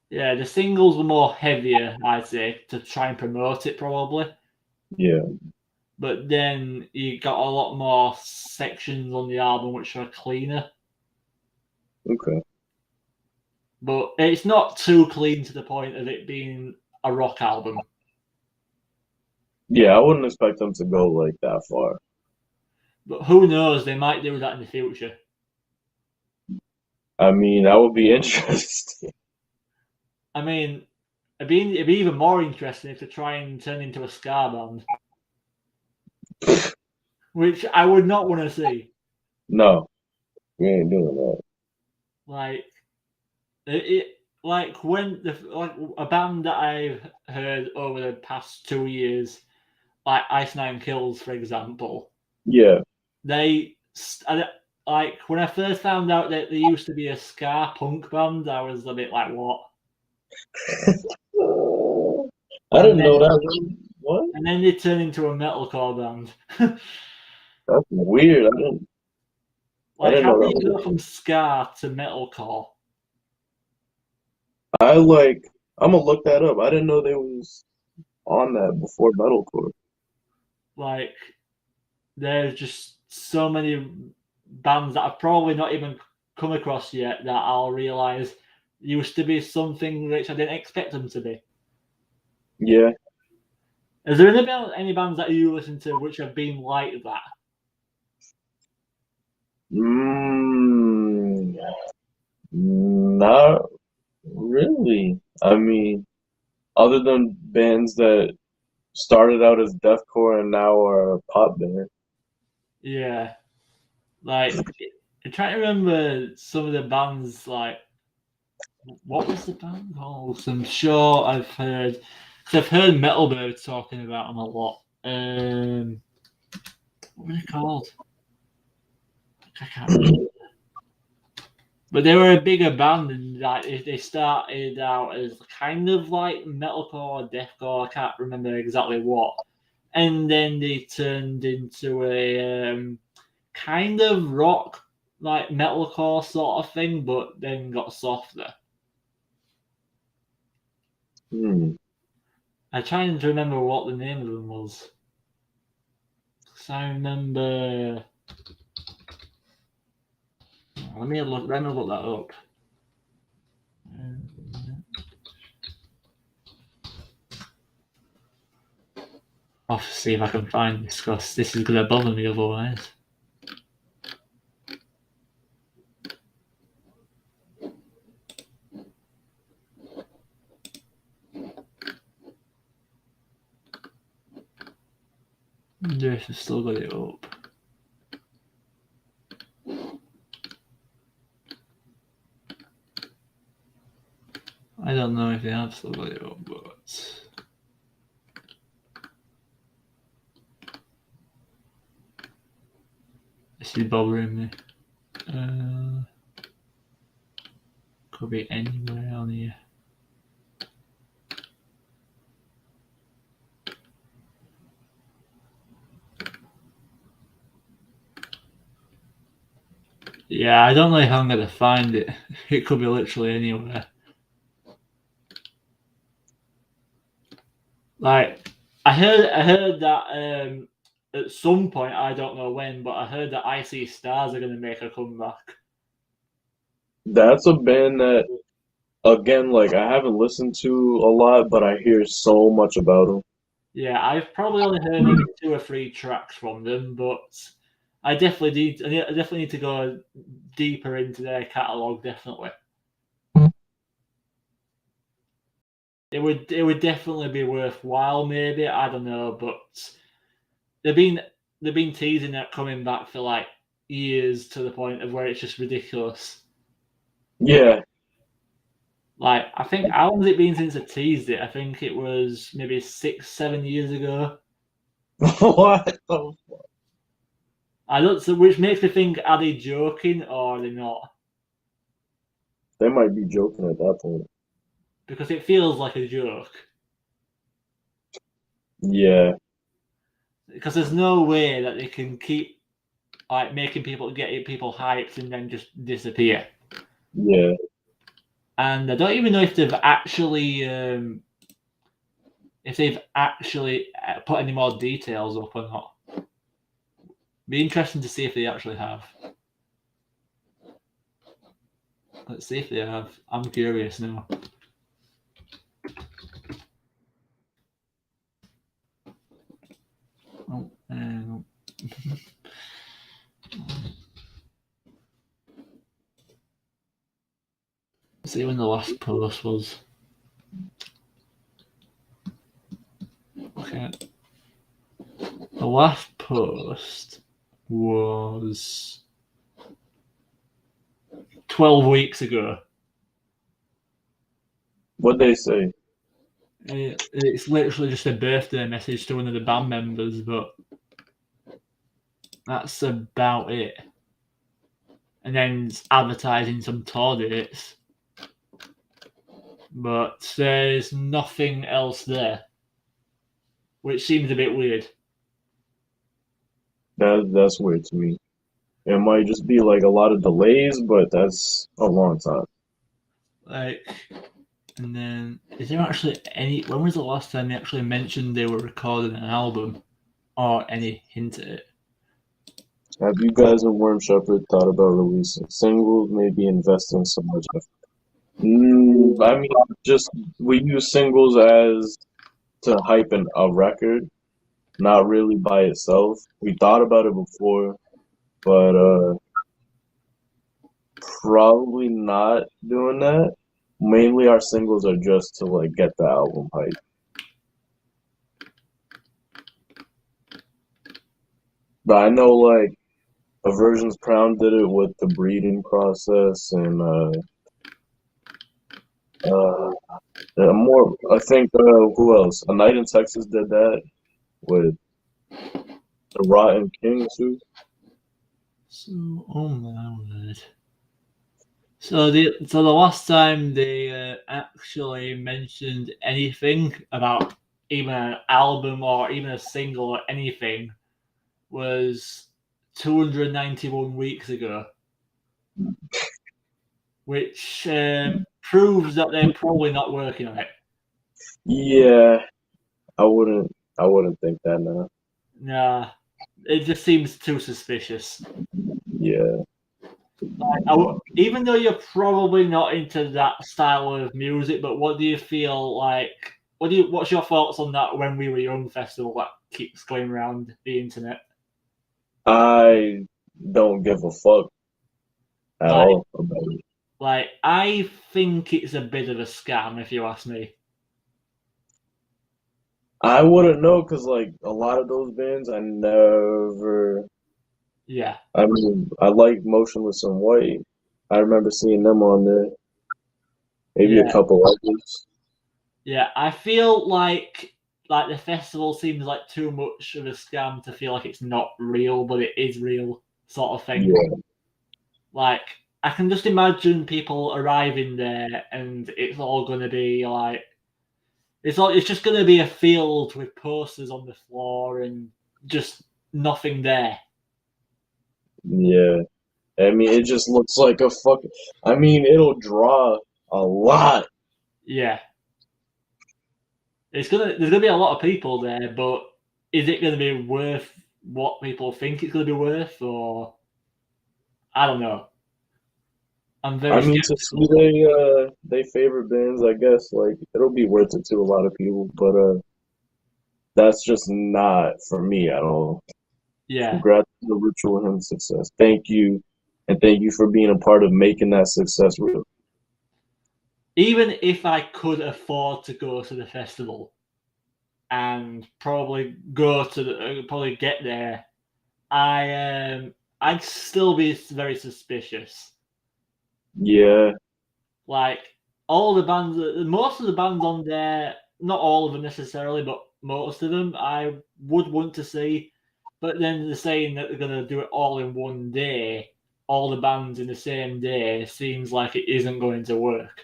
Yeah, the singles were more heavier, I'd say, to try and promote it probably. Yeah, But then you got a lot more sections on the album which are cleaner. okay. But it's not too clean to the point of it being a rock album. Yeah, I wouldn't expect them to go like that far. But who knows, they might do that in the future. I mean, that would be interesting. I mean, it'd be even more interesting if they try and turn into a ska band. Which I would not want to see. No, we ain't doing that. Like, like when like a band that I've heard over the past 2 years, like Ice Nine Kills, for example, Yeah. they like when I first found out that they used to be a ska punk band, I was a bit like, what? I And didn't know then that. What? and then they turned into a metalcore band. That's weird. I Like, didn't how know do that you go was. from ska to metalcore? I like. I'm gonna look that up. I didn't know they was on that before metalcore. Like, there's just so many bands that are probably not even come across yet that I'll realise used to be something which I didn't expect them to be. Yeah. Is there any bands that you listen to which have been like that? Not really. I mean, other than bands that started out as deathcore and now are a pop band. Yeah. Like, I'm trying to remember some of the bands, like, what was the band called? I'm sure I've heard, because I've heard Metalbird talking about them a lot. What were they called? I can't remember. But they were a bigger band, and like they started out as kind of like metalcore or deathcore. I can't remember exactly what. And then they turned into a kind of rock, like metalcore sort of thing, but then got softer. I'm trying to remember what the name of them was. Because I remember. Let me look that up. I'll see if I can find this, because this is going to bother me otherwise. I wonder if I've still got it up. I don't know if they have still got it up, but this is bothering me. Could be anywhere on here. Yeah, I don't know how I'm gonna find it. It could be literally anywhere. Like, I heard that at some point, I don't know when, but I heard that I See Stars are gonna make a comeback. That's a band that, again, like I haven't listened to a lot, but I hear so much about them. Yeah, I've probably only heard maybe 2 or 3 tracks from them, but I definitely need to go deeper into their catalogue. Definitely, it would definitely be worthwhile. Maybe, I don't know, but they've been teasing that coming back for like years, to the point of where it's just ridiculous. Yeah. Like, I think, how long has it been since I teased it? I think it was maybe 6-7 years ago. What the fuck? I don't. So, which makes me think: are they joking or are they not? They might be joking at that point. Because it feels like a joke. Yeah. Because there's no way that they can keep like making people hyped and then just disappear. Yeah. And I don't even know if they've actually put any more details up or not. Be interesting to see if they actually have. Let's see if they have. I'm curious now. Oh, see when the last post was. Okay. The last post was 12 weeks ago. What'd they say? It's literally just a birthday message to one of the band members, but that's about it. And then it's advertising some tour dates, but there's nothing else there, which seems a bit weird. That's weird to me. It might just be like a lot of delays, but that's a long time. Like, and then is there actually any? When was the last time they actually mentioned they were recording an album, or any hint at it? Have you guys in Worm Shepherd thought about releasing singles, maybe investing so much effort? I mean, just we use singles as to hype a record, not really by itself. We thought about it before, but probably not doing that. Mainly our singles are just to like get the album hype. But I know like Aversion's Crown did it with the breeding process and more I think who else? A Night in Texas did that with the Rotten King too. So, oh my word. So the last time they actually mentioned anything about even an album or even a single or anything was 291 weeks ago, which proves that they're probably not working on it. Yeah, I wouldn't think that now. Nah, it just seems too suspicious. Yeah. Even though you're probably not into that style of music, but what do you feel like? What's your thoughts on that When We Were Young festival that keeps going around the internet? I don't give a fuck at all about it. Like, I think it's a bit of a scam, if you ask me. I wouldn't know because like a lot of those bands I never. Yeah. I mean, I like Motionless in White. I remember seeing them on there. Maybe a couple others. Yeah, I feel like the festival seems like too much of a scam to feel like it's not real, but it is real, sort of thing. Yeah. Like, I can just imagine people arriving there and it's all going to be like, it's just going to be a field with posters on the floor and just nothing there. Yeah. I mean, it just looks like a fucking. I mean, it'll draw a lot. Yeah. There's gonna be a lot of people there, but is it gonna be worth what people think it's gonna be worth, or I don't know. I'm very I mean, to skeptical. see they favorite bands, I guess like it'll be worth it to a lot of people, but that's just not for me at all. Yeah. Congrats on the Ritual Hymn success. Thank you, and thank you for being a part of making that success real. Even if I could afford to go to the festival and probably probably get there, I'd still be very suspicious. Yeah. Like all the bands, most of the bands on there, not all of them necessarily, but most of them, I would want to see. But then they're saying that they're going to do it all in one day, all the bands in the same day. Seems like it isn't going to work.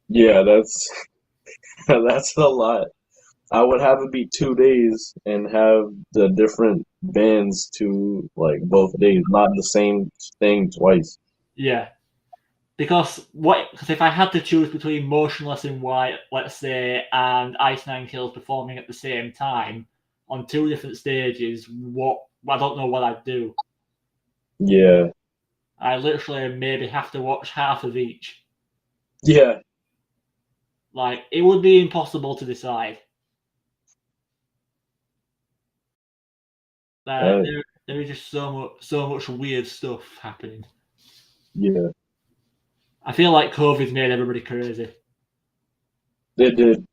Yeah, that's that's a lot. I would have it be 2 days and have the different bands to like both days, not the same thing twice. Yeah. Because if I had to choose between Motionless in White, let's say, and Ice Nine Kills performing at the same time on two different stages, I don't know what I'd do. Yeah. I literally maybe have to watch half of each. Yeah. Like, it would be impossible to decide. There is just so much weird stuff happening. Yeah. I feel like COVID's made everybody crazy. It did.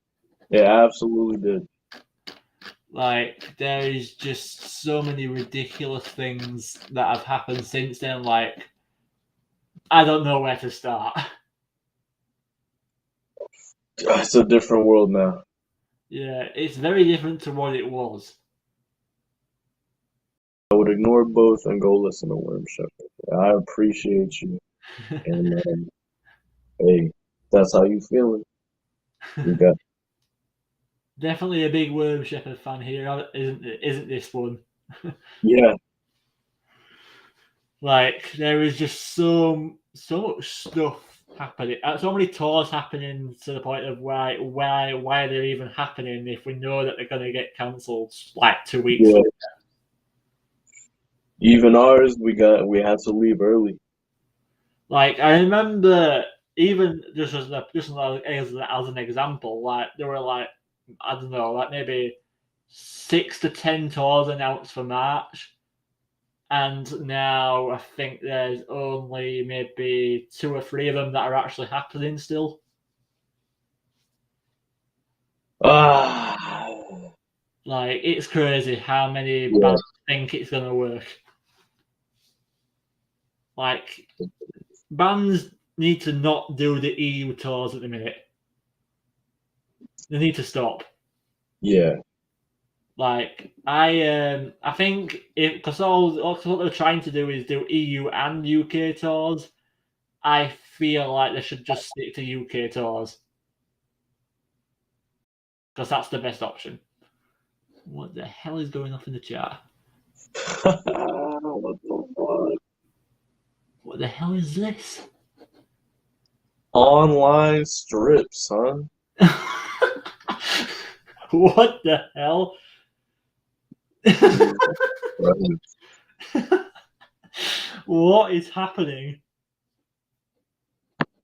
It absolutely did. Like, there is just so many ridiculous things that have happened since then. Like, I don't know where to start. It's a different world now. Yeah, it's very different to what it was. I would ignore both and go listen to Worm Shepherd. I appreciate you. And hey, that's how you feeling. You got Definitely a big Worm Shepherd fan here, isn't this one? yeah. Like, there is just so much stuff happening. So many tours happening to the point of why they're even happening if we know that they're going to get cancelled like 2 weeks later. Even ours, we had to leave early. Like I remember, even just as an example, like there were like I don't know, like maybe 6 to 10 tours announced for March, and now I think there's only maybe 2 or 3 of them that are actually happening still. Ah, Like it's crazy how many yeah, bands think it's gonna work. Like bands need to not do the EU tours at the minute. They need to stop. yeah. Like I think if because all what they're trying to do is do EU and UK tours. I feel like they should just stick to UK tours because that's the best option. What the hell is going off in the chat? What the fuck? What the hell is this? Online strips, huh? What the hell? What is happening?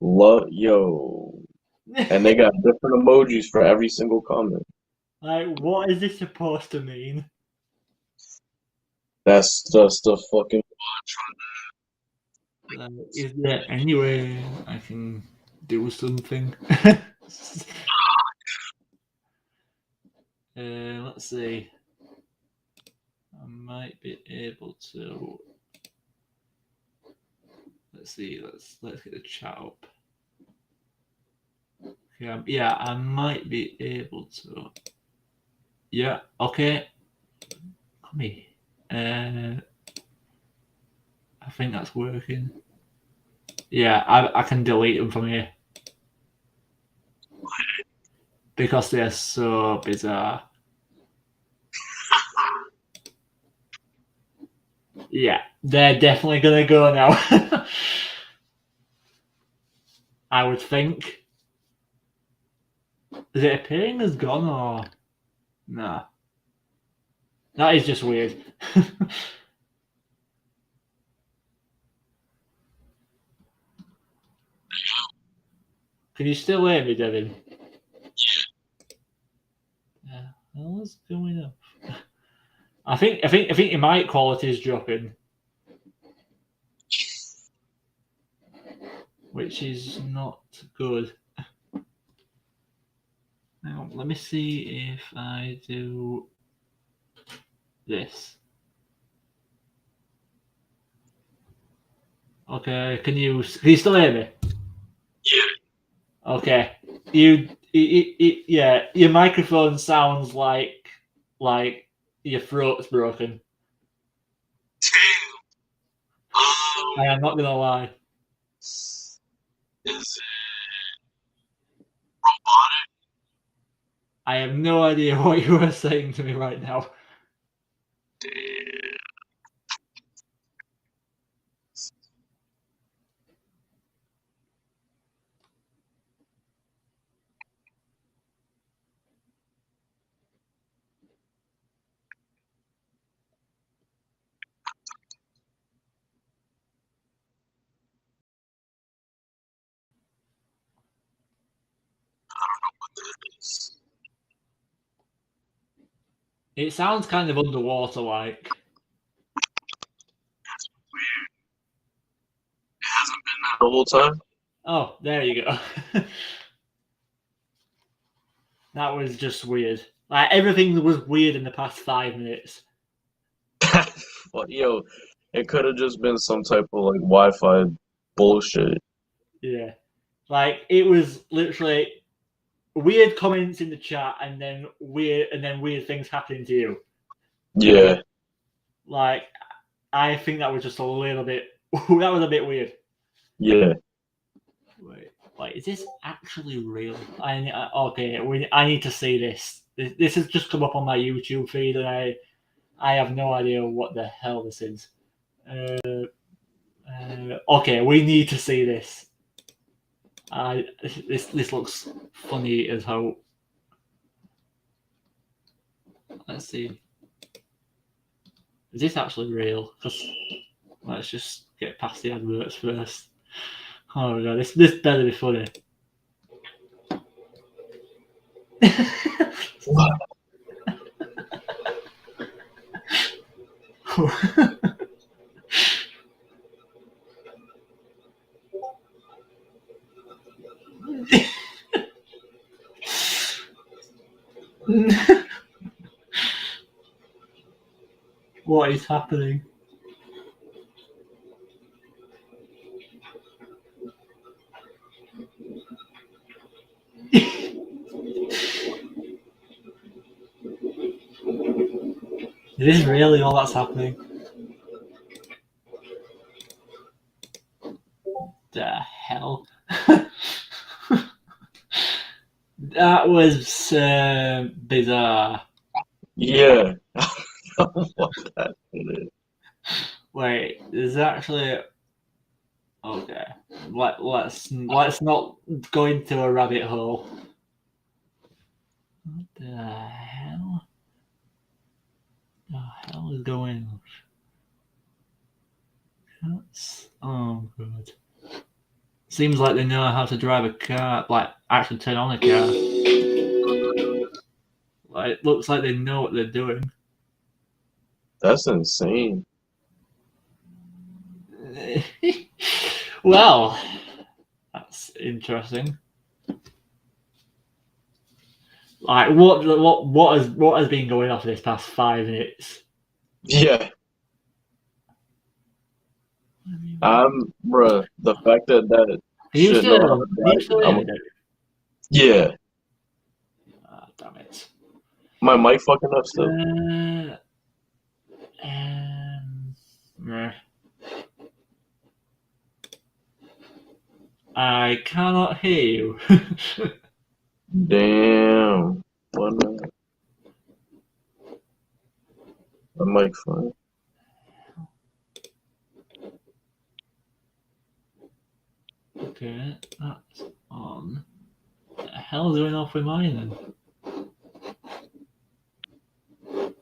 Yo. And they got different emojis for every single comment. Like, what is this supposed to mean? That's just a fucking Is there any way I can do something? Let's see. I might be able to. Let's see. Let's get the chat up. Yeah, I might be able to. Yeah. Okay. Come here. I think that's working. Yeah, I can delete them from here because they're so bizarre. Yeah, they're definitely gonna go now. I would think. Is it appearing as gone or nah? That is just weird. Can you still hear me, Devin? Yeah. What's going on? I think your mic quality is dropping, which is not good. Now, let me see if I do this. Okay, can you still hear me? Yeah. Okay, yeah, your microphone sounds like your throat's broken. I am not gonna lie. Is it robotic? I have no idea what you are saying to me right now. Damn. It sounds kind of underwater like. That's weird. It hasn't been that the whole time. Oh, there you go. That was just weird. Like everything was weird in the past 5 minutes. But yo, it could have just been some type of like Wi-Fi bullshit. Yeah. Like it was literally weird comments in the chat and then weird things happening to you. Yeah. Like I think that was just a little bit that was a bit weird. Yeah. Wait, is this actually real? I need to see this. This has just come up on my YouTube feed and I have no idea what the hell this is. Okay, we need to see this. This looks funny as hell. Let's see. Is this actually real? Because let's just get past the adverts first. Oh my god, this better be funny. What is happening? Is this really all that's happening? The hell? That was bizarre. Yeah. What that is. Wait, there's actually okay. Let's not go into a rabbit hole. What the hell? The hell is going on? That's, oh god. Seems like they know how to drive a car, like actually turn on a car. Like it looks like they know what they're doing. That's insane. Well, that's interesting. Like what has been going on for this past 5 minutes? Yeah. Bruh, the fact that Are you shit know how still to are you drive still it, in it? yeah. Ah, damn it. My mic fucking up still. Meh. I cannot hear you. Damn. What the- My mic fine. Okay, that's on. What the hell is going off with mine then?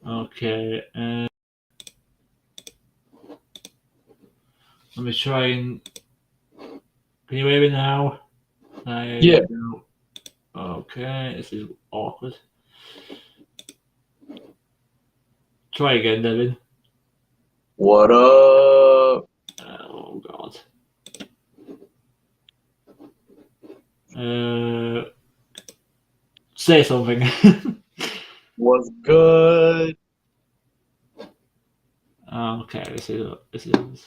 Okay, let me try and. Can you hear me now? Yeah. Okay, this is awkward. Try again, Devin. What up? Oh god. Say something. What's good? Okay, this is.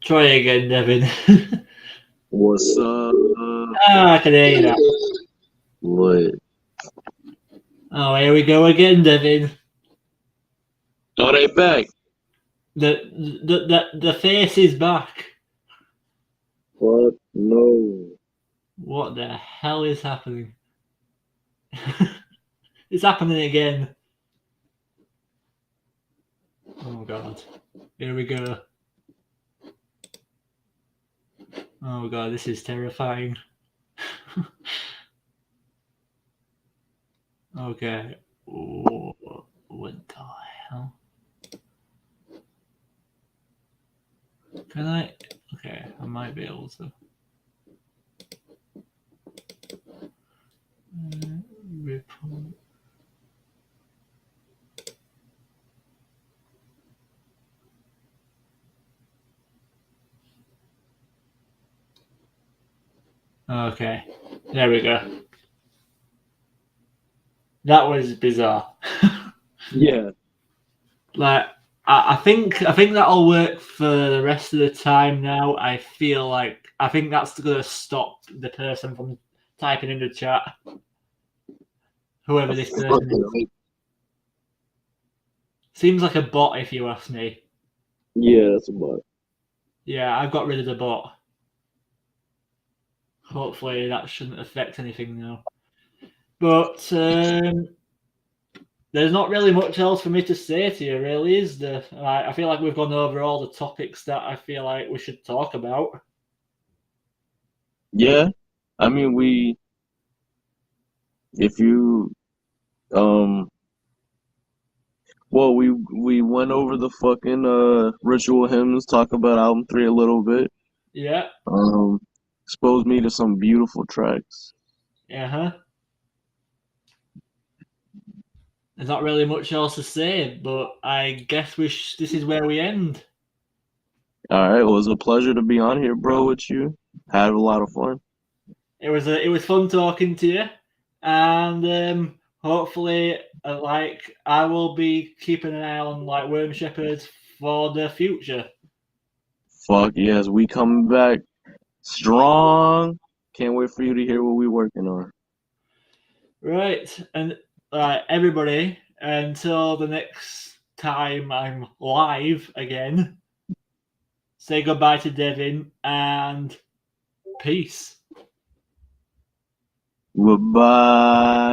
Try again, Devin. What's up? I can hear you now. What? Oh, here we go again, Devin. Oh, they back. The face is back. What? No. What the hell is happening? It's happening again. Oh god. Here we go. Oh god, this is terrifying. Okay. Oh, what the hell? Can I? Okay, I might be able to. Report. Okay, there we go. That was bizarre. Yeah. Like, I think that'll work for the rest of the time now. I think that's gonna stop the person from typing in the chat. Whoever this person is. Seems like a bot if you ask me. Yeah, that's a bot. Yeah, I've got rid of the bot. Hopefully that shouldn't affect anything now. But there's not really much else for me to say to you, really, is there? I feel like we've gone over all the topics that I feel like we should talk about. Yeah. I mean, if you, well, we went over the fucking ritual hymns, talk about album 3 a little bit. Yeah. Exposed me to some beautiful tracks. Uh-huh. There's not really much else to say, but I guess this is where we end. All right, well, it was a pleasure to be on here, bro, with you. Had a lot of fun. It was fun talking to you, and hopefully, like I will be keeping an eye on like Worm Shepherds for the future. Fuck yes, we coming back strong. Can't wait for you to hear what we working on. Right, and everybody, until the next time I'm live again, say goodbye to Devin and peace. Goodbye.